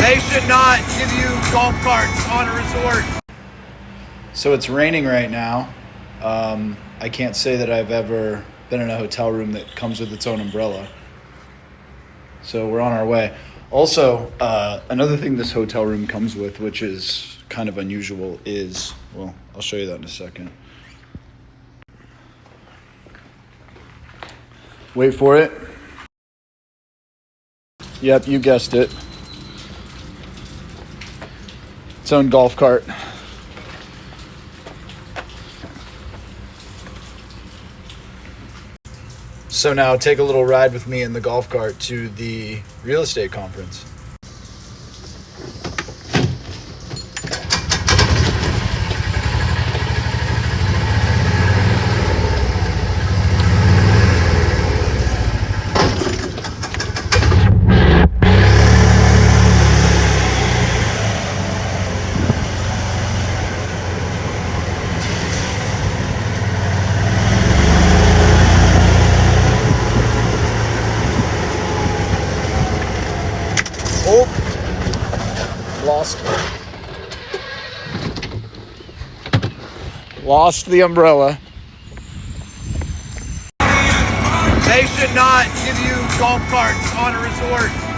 They should not give you golf carts on a resort. So it's raining right now. I can't say that I've ever been in a hotel room that comes with its own umbrella. So we're on our way. Also, another thing this hotel room comes with, which is kind of unusual, is, well, I'll show you that in a second. Wait for it. Yep, you guessed it. Its own golf cart. So now take a little ride with me in the golf cart to the real estate conference. Oh, lost the umbrella. They should not give you golf carts on a resort.